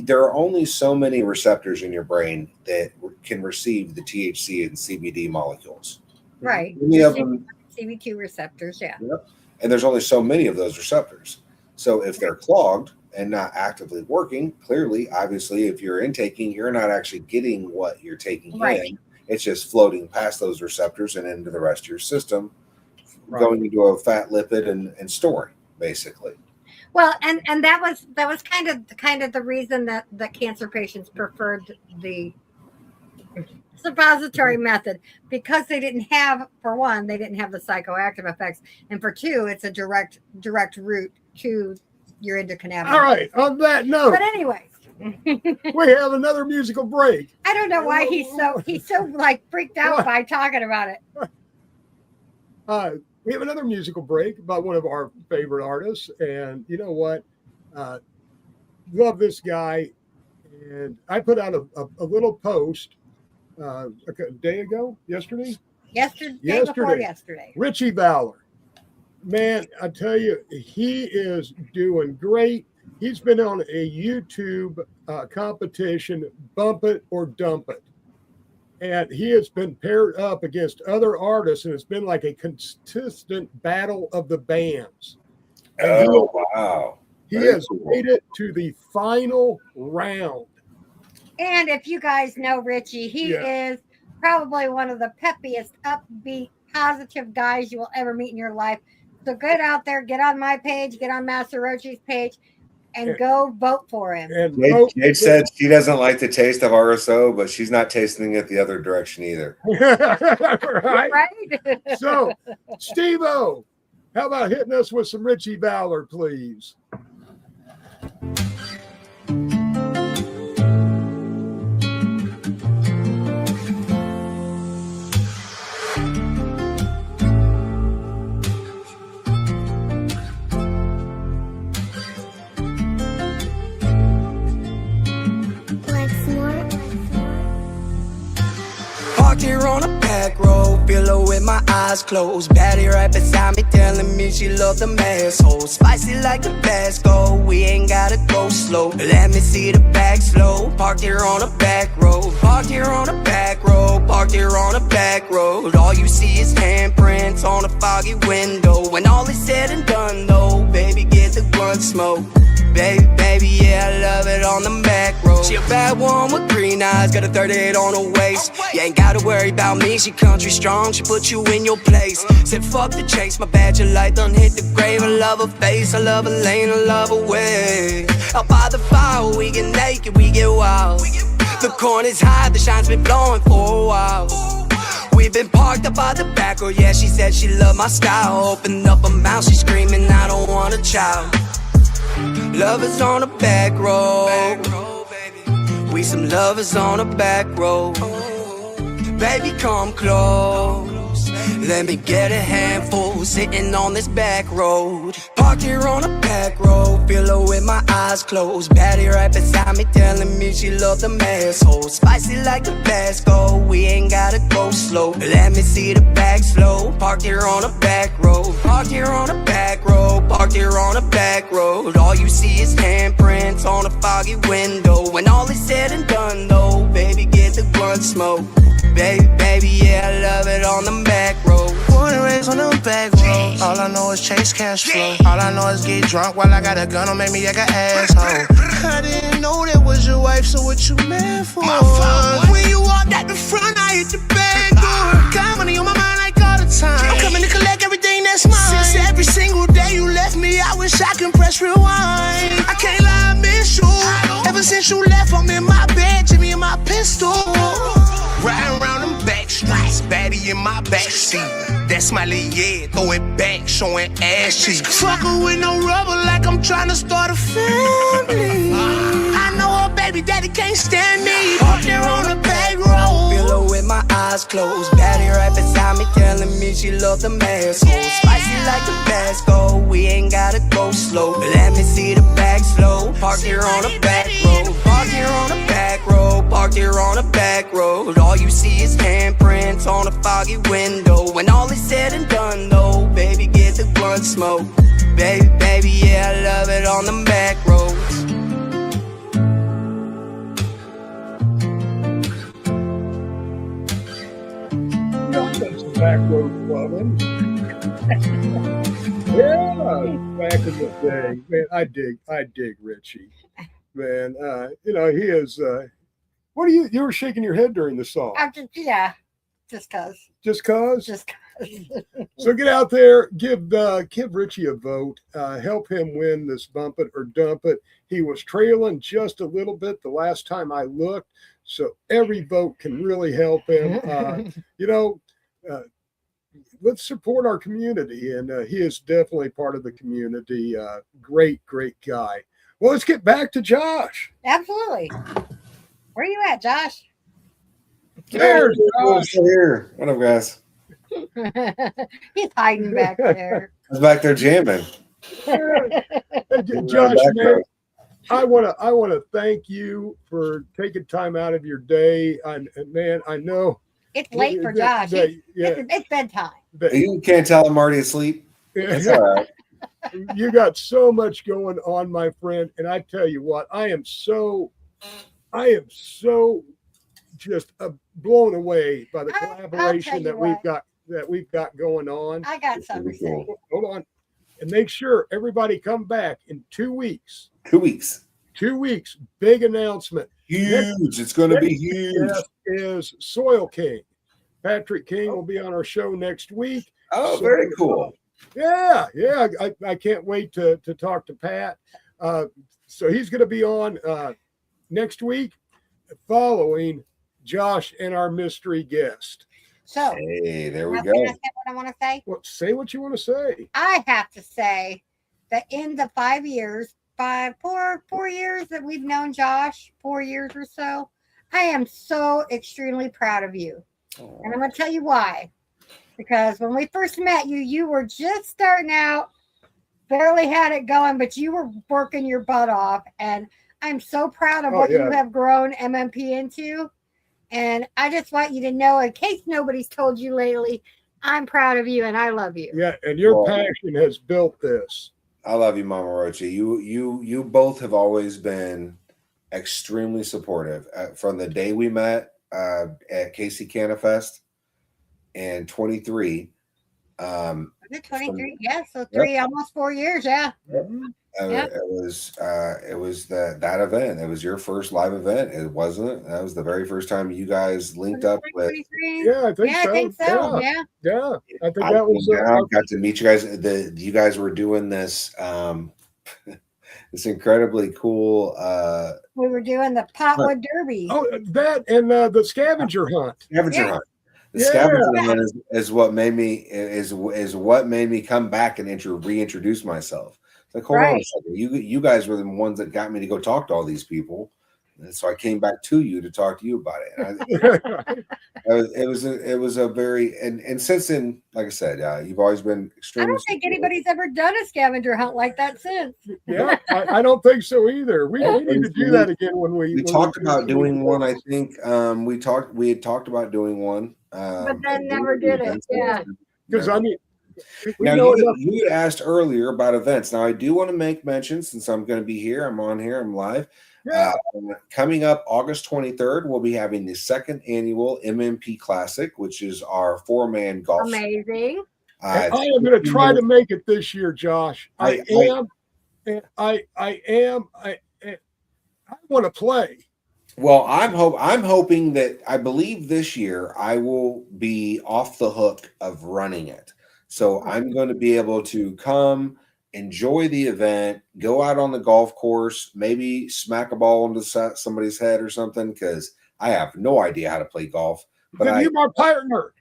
there are only so many receptors in your brain that can receive the THC and CBD molecules. Right. Many of them, CB2 receptors, yeah. Yep. And there's only so many of those receptors. So if they're clogged and not actively working, clearly, obviously, if you're intaking, you're not actually getting what you're taking in. It's just floating past those receptors and into the rest of your system, going into a fat lipid and storing, basically. Well, and that was kind of the reason that the cancer patients preferred the suppository method, because they didn't have, for one, they didn't have the psychoactive effects, and for two, it's a direct route to your endocannabinoids. All right. On that note, but anyway, We have another musical break. I don't know why he's so like freaked out by talking about it. We have another musical break by one of our favorite artists, and you know what? Love this guy, and I put out a little post like a day ago, yesterday. Before yesterday. Richie Valor, man, I tell you, he is doing great. He's been on a YouTube competition, Bump It or Dump It. And he has been paired up against other artists, and it's been like a consistent battle of the bands. And wow. He has made it to the final round. And if you guys know Richie, he is probably one of the peppiest, upbeat, positive guys you will ever meet in your life. So get out there, get on my page, get on Master Rochi's page, and go vote for him. Kate said she doesn't like the taste of RSO, but she's not tasting it the other direction either. Right? So, Steve-O, how about hitting us with some Richie Valor, please? Parked here on a back road, pillow with my eyes closed. Baddie right beside me telling me she love them assholes. Spicy like Tabasco, we ain't gotta go slow. Let me see the back slow. Parked here on a back road, parked here on a back road, parked here on a back road. All you see is handprints on a foggy window. When all is said and done though, baby get the blunt smoke. Baby, yeah, I love it on the back road. She a bad one with green eyes, got a 38 on her waist. You ain't gotta worry about me, she country strong, she put you in your place. Said fuck the chase, my badge of light done hit the grave. I love her face, I love her lane, I love her way. Out by the fire, we get naked, we get wild. The corn is high, the shine's been blowing for a while. We've been parked up by the back road, yeah, she said she loved my style. Opened up her mouth, she screaming, I don't want a child. Lovers on a back road, we some lovers on a back road. Baby, come close, let me get a handful, sitting on this back road. Parked here on a back road, pillow with my eyes closed. Baddie right beside me telling me she love them assholes. Spicy like Tabasco, we ain't gotta go slow. Let me see the back slow. Parked here on a back road, parked here on a back road, parked here on a back road. All you see is handprints on a foggy window. When all is said and done though, baby get the blunt smoke. Baby, yeah, I love it on the back road. Born and raised on the back road. All I know is chase cash flow. All I know is get drunk while I got a gun, don't make me like an asshole. I didn't know that was your wife, so what you mad for? My fault. When you walked out the front, I hit the back door. Got money on my mind like all the time. I'm coming to collect everything that's mine. Since every single day you left me, I wish I could press rewind. I can't lie, I miss you. Ever since you left, I'm in my bed, Jimmy and my pistol. Riding around them back streets, baddie in my backseat. That smiley, yeah, throw it back, showing ass cheeks. Fucking with no rubber like I'm trying to start a family. I know her baby daddy can't stand me. Parked there on the back road, pillow with my eyes closed. Baddie right beside me telling me she love them assholes. Spicy like Tabasco, we ain't gotta go slow. Let me see the back slow. Parked here on a back road, parked here on a back road, parked here on a back road. All you see is handprints on a foggy window. When all is said and done though, baby get the blunt smoke. Baby, yeah, I love it on the back road. Back road clubbing. Yeah, back in the day, man. I dig Richie, man. You know he is. What are you were shaking your head during the song? Just cause. Just cause. Just cause. So get out there, give Richie a vote, help him win this Bump It or Dump It. He was trailing just a little bit the last time I looked, so every vote can really help him. You know. Let's support our community, and he is definitely part of the community. Great guy. Well, let's get back to Josh. Absolutely. Where you at, Josh? There's I'm still here. What up, guys? He's hiding back there. I was back there jamming. Josh, man, I want to thank you for taking time out of your day. And man, I know It's late for that- Josh. that- It's bedtime. You can't tell I'm already asleep. It's all right. You got so much going on, my friend. And I tell you what, I am so just blown away by the I'll collaboration tell that you we've got going on. I got something to say. Hold on. And make sure everybody come back in 2 weeks. 2 weeks. 2 weeks. Big announcement. Huge. It's going to be huge. Guest is Soil King. Patrick King will be on our show next week. Oh, So, very cool. Yeah. I can't wait to talk to Pat. So he's going to be on next week, following Josh and our mystery guest. So, Hey, there we now go. can I say what I want to say? Well, say what you want to say. I have to say that in the 4 years that we've known Josh, 4 years or so, I am so extremely proud of you. And I'm going to tell you why. Because when we first met you, you were just starting out, barely had it going, but you were working your butt off. And I'm so proud of what you have grown MMP into. And I just want you to know, in case nobody's told you lately, I'm proud of you and I love you. Yeah, and your passion has built this. I love you, Mama Rochi. You both have always been extremely supportive from the day we met at Casey Canafest in 23. Was it 23? Yeah, so almost 4 years. Yeah. It was that event. It was your first live event. It wasn't. That was the very first time you guys linked up with. Yeah, I think so. Yeah. I think that was. I got to meet you guys. You guys were doing this. This incredibly cool. We were doing the Potwood Derby. Oh, that and the scavenger hunt. Scavenger hunt. The scavenger hunt is what made me what made me come back and reintroduce myself. It's like, hold on a second. You guys were the ones that got me to go talk to all these people. And so I came back to you to talk to you about it. It was a very and since then, like I said, you've always been extremely. I don't think anybody's ever done a scavenger hunt like that since. Yeah, I don't think so either. We need to do that again when we talked about doing one. I think we had talked about doing one, but then never did it. Yeah, because I mean. Now, you had asked earlier about events. Now, I do want to make mention, since I'm going to be here, I'm on here, I'm live. Yeah. Coming up August 23rd, we'll be having the second annual MMP Classic, which is our 4-man golf. Amazing. I am going to try to make it this year, Josh. I want to play. Well, I'm hoping that I believe this year I will be off the hook of running it. So I'm going to be able to come, enjoy the event, go out on the golf course, maybe smack a ball into somebody's head or something, because I have no idea how to play golf. But you're my partner.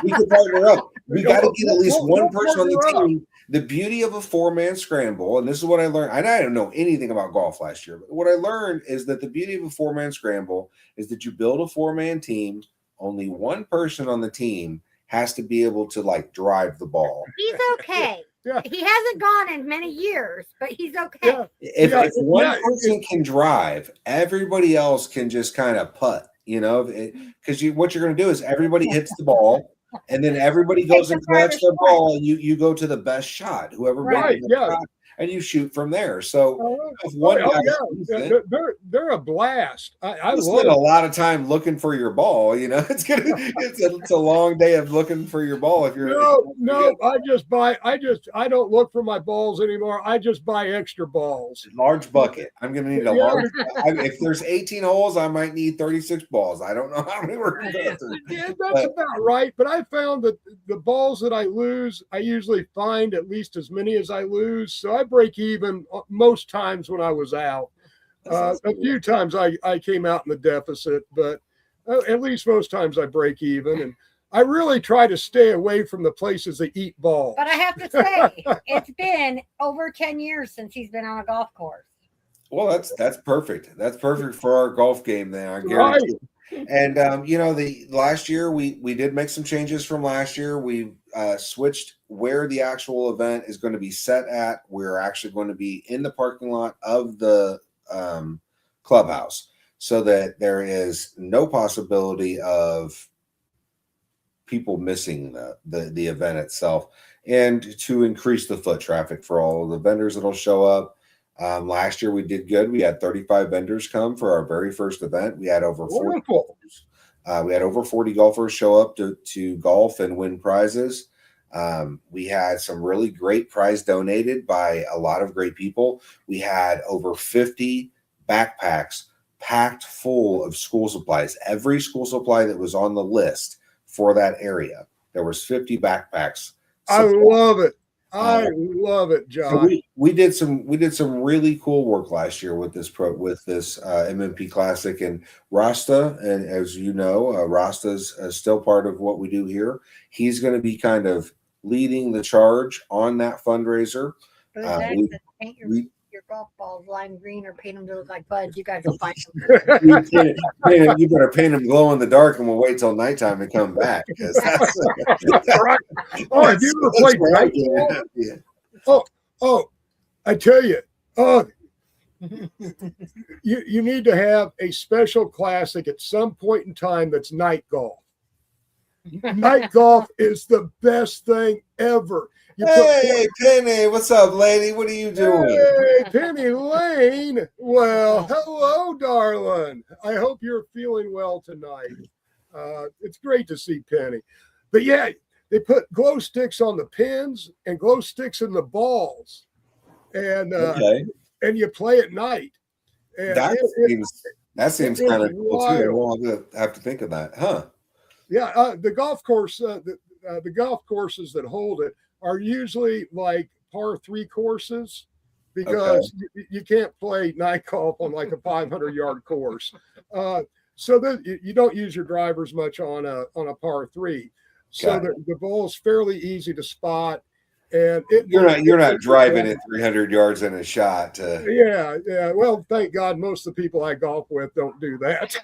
We can partner up. We got to get at least one person on the team. The beauty of a 4-man scramble, and this is what I learned. I didn't know anything about golf last year, but what I learned is that the beauty of a 4-man scramble is that you build a 4-man team. Only one person on the team has to be able to drive the ball. He's okay. Yeah. He hasn't gone in many years, but he's okay. Yeah. If one person can drive, everybody else can just kind of putt, because what you're going to do is everybody hits the ball, and then everybody goes and collects the ball, and you go to the best shot, whoever made the shot, and you shoot from there. So if one guy they're a blast. I spend a lot of time looking for your ball. It's a long day of looking for your ball. If you're no, I don't look for my balls anymore. I just buy extra balls. Large bucket. I'm gonna need a large. If there's 18 holes, I might need 36 balls. I don't know how many we're gonna go through. Yeah, that's about right. But I found that the balls that I lose, I usually find at least as many as I lose. So I break even most times when I was out. A few times I came out in the deficit, but at least most times I break even. And I really try to stay away from the places that eat balls. But I have to say, it's been over 10 years since he's been on a golf course. Well, that's perfect. That's perfect for our golf game then. I Right. guarantee. And the last year we did make some changes from last year. We switched where the actual event is going to be set at. We're actually going to be in the parking lot of the clubhouse, so that there is no possibility of people missing the event itself, and to increase the foot traffic for all of the vendors that'll show up. Last year we did good. We had 35 vendors come for our very first event. We had over 40 Wonderful. we had over 40 golfers show up to golf and win prizes. We had some really great prize donated by a lot of great people. We had over 50 backpacks packed full of school supplies. Every school supply that was on the list for that area, there was 50 backpacks. I love it. I love it, Josh. So we did some really cool work last year with this MMP Classic, and Rasta, and as you know, Rasta's still part of what we do here. He's going to be kind of leading the charge on that fundraiser. Paint your golf balls lime green or paint them to look like buds. You guys will find them. You better paint him glow in the dark, and we'll wait till nighttime to come back. That's right. Oh, have you ever played baseball? Yeah. Oh, I tell you, you need to have a special classic at some point in time that's night golf. Night golf is the best thing ever. Hey, Penny, what's up, lady? What are you doing? Hey, Penny Lane. Well, hello, darling. I hope you're feeling well tonight. It's great to see Penny. But yeah, they put glow sticks on the pins and glow sticks in the balls, and you play at night. And that seems kind of cool too. We'll have to think of that, huh? Yeah, the golf course, the golf courses that hold it are usually like par 3 courses, because you can't play night golf on like a 500-yard course. So that you don't use your drivers much on a par 3. So the ball's fairly easy to spot, and you're not driving it 300 yards in a shot. Yeah. Well, thank God most of the people I golf with don't do that.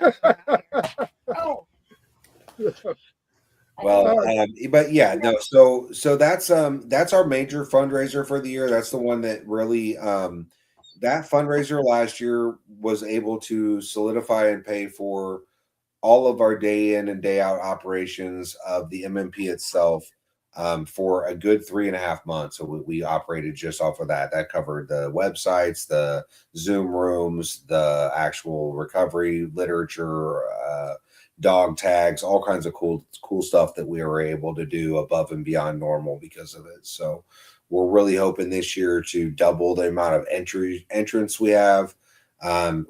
Well, but yeah, no. So that's our major fundraiser for the year. That's the one that really that fundraiser last year was able to solidify and pay for all of our day in and day out operations of the MMP itself for a good 3.5 months. So we operated just off of that. That covered the websites, the Zoom rooms, the actual recovery literature, dog tags, all kinds of cool stuff that we were able to do above and beyond normal because of it. So we're really hoping this year to double the amount of entrance we have.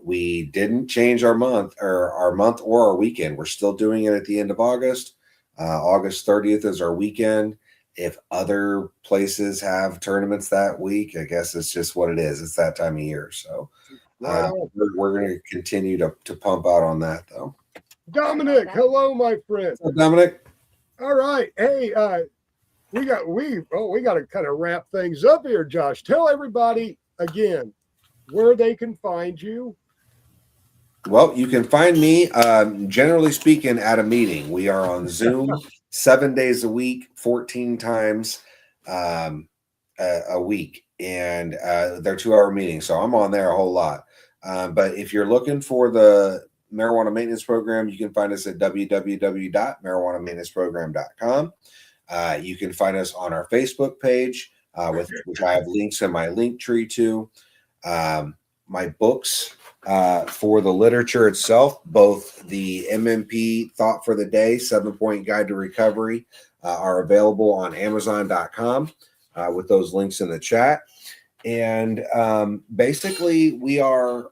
We didn't change our month or our weekend. We're still doing it at the end of August. August 30th is our weekend. If other places have tournaments that week, I guess it's just what it is. It's that time of year. So we're going to continue to pump out on that, though. Dominic, hello, my friend. What's up, Dominic? All right. Hey, we got to kind of wrap things up here, Josh. Tell everybody again where they can find you. Well, you can find me, generally speaking, at a meeting. We are on Zoom 7 days a week, 14 times a week, and they're 2-hour meetings. So I'm on there a whole lot. But if you're looking for the marijuana maintenance program, you can find us at www.marijuanamaintenanceprogram.com. You can find us on our Facebook page, which I have links in my link tree to. My books for the literature itself, both the MMP Thought for the Day, 7-Point Guide to Recovery, are available on Amazon.com with those links in the chat. And basically, we are,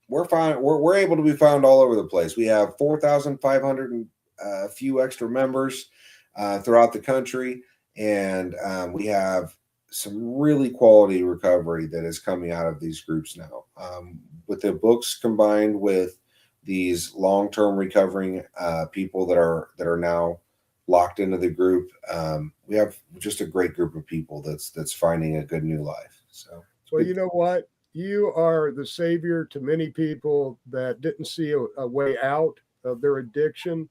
we're able to be found all over the place. We have 4,500 and a few extra members throughout the country, and we have some really quality recovery that is coming out of these groups now. With the books combined with these long-term recovering people that are now locked into the group, we have just a great group of people that's finding a good new life. So, well, you know what? you are the savior to many people that didn't see a way out of their addiction.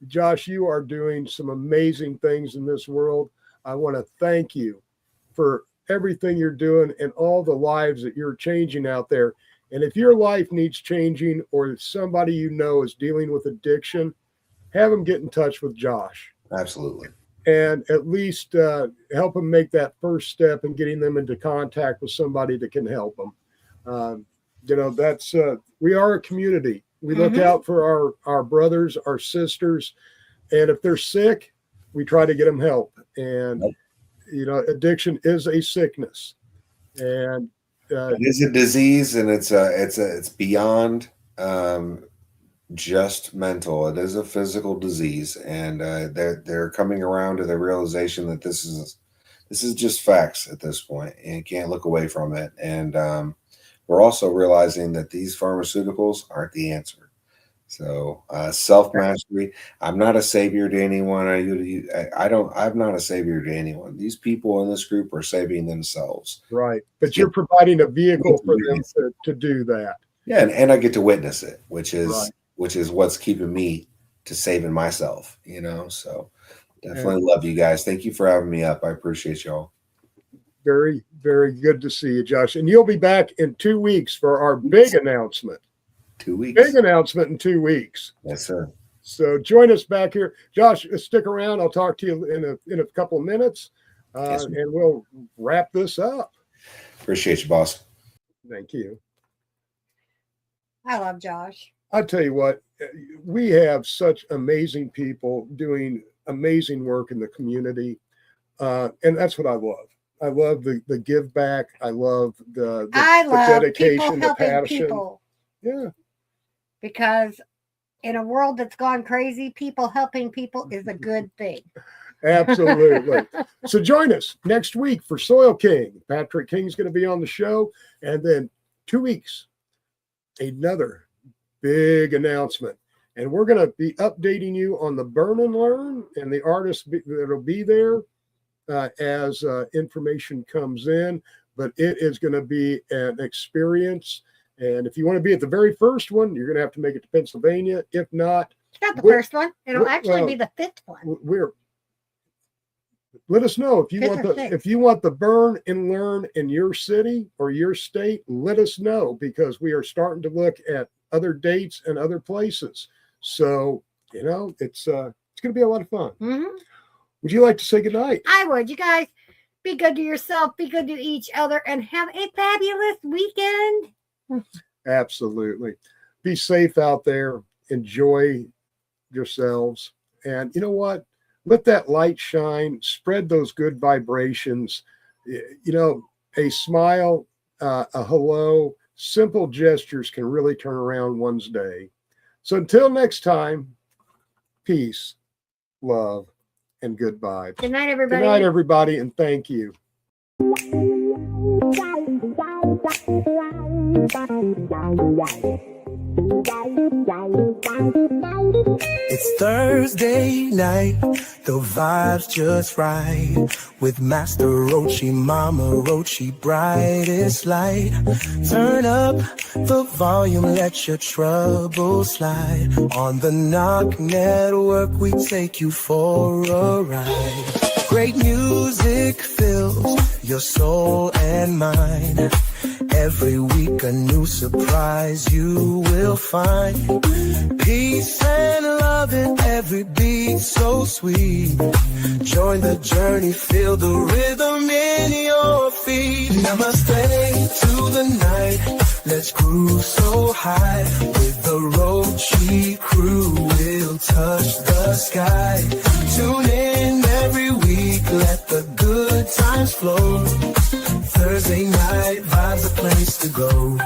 Josh, you are doing some amazing things in this world. I want to thank you for everything you're doing and all the lives that you're changing out there. And if your life needs changing, or if somebody you know is dealing with addiction, have them get in touch with Josh. Absolutely. And at least help them make that first step in getting them into contact with somebody that can help them. That's we are a community. We look out for our brothers, our sisters, and if they're sick, we try to get them help. And addiction is a sickness, and it is a disease, and it's beyond just mental. It is a physical disease, and they're coming around to the realization that this is just facts at this point, and you can't look away from it. And we're also realizing that these pharmaceuticals aren't the answer. So self-mastery. I'm not a savior to anyone. I'm not a savior to anyone. These people in this group are saving themselves. Right. But you're providing a vehicle for them to do that. Yeah, and I get to witness it, which is what's keeping me to saving myself, So definitely love you guys. Thank you for having me up. I appreciate y'all. Very, very good to see you, Josh. And you'll be back in 2 weeks for our big announcement. 2 weeks. Big announcement in 2 weeks. Yes, sir. So join us back here. Josh, stick around. I'll talk to you in a couple of minutes, and we'll wrap this up. Appreciate you, boss. Thank you. I love Josh. I tell you what, we have such amazing people doing amazing work in the community, and that's what I love. I love the give back. I love the dedication, the passion. People. Yeah. Because in a world that's gone crazy, people helping people is a good thing. Absolutely. So join us next week for Soil King. Patrick King's going to be on the show. And then 2 weeks, another big announcement. And we're going to be updating you on the Burn and Learn and the artists that'll be there as information comes in. But it is going to be an experience. And if you want to be at the very first one, you're going to have to make it to Pennsylvania. If not, it's not the first one. It'll actually be the fifth one. Let us know if you want the Burn and Learn in your city or your state. Let us know, because we are starting to look at other dates and other places. So it's going to be a lot of fun. Mm-hmm. Would you like to say goodnight? I would. You guys, be good to yourself, be good to each other, and have a fabulous weekend. Absolutely. Be safe out there. Enjoy yourselves. And you know what? Let that light shine. Spread those good vibrations. A smile, a hello, simple gestures can really turn around one's day. So until next time, peace, love, and goodbye. Good night, everybody. Good night, everybody, and thank you. It's Thursday night, the vibe's just right. With Master Rochi, Mama Rochi, brightest light. Turn up the volume, let your troubles slide. On the Knock Network, we take you for a ride. Great music fills your soul and mind. Every week a new surprise you will find. Peace and love in every beat so sweet. Join the journey, feel the rhythm in your feet. Namaste to the night, let's groove so high. With the Rochi crew, we'll touch the sky. Tune in every week, let the good times flow. Thursday night vibes, a place to go.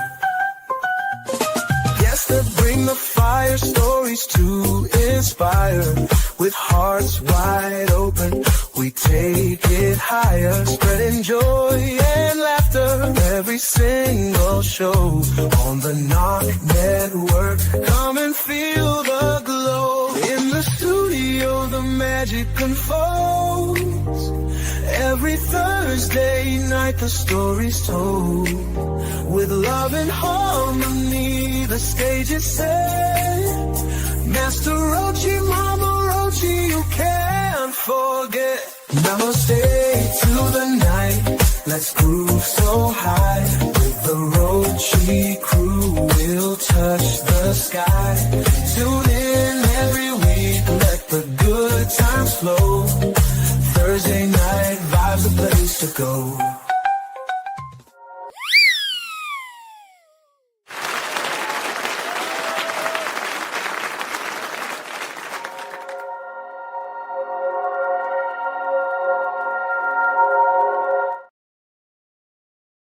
Yes, they bring the fire, stories to inspire. With hearts wide open, we take it higher. Spreading joy and laughter, every single show. On the Knock Network, come and feel the glow. In the studio radio, the magic unfolds. Every Thursday night, the story's told. With love and harmony, the stage is set. Master Rochi, Mama Rochi, you can't forget. Namaste to the night, let's groove so high.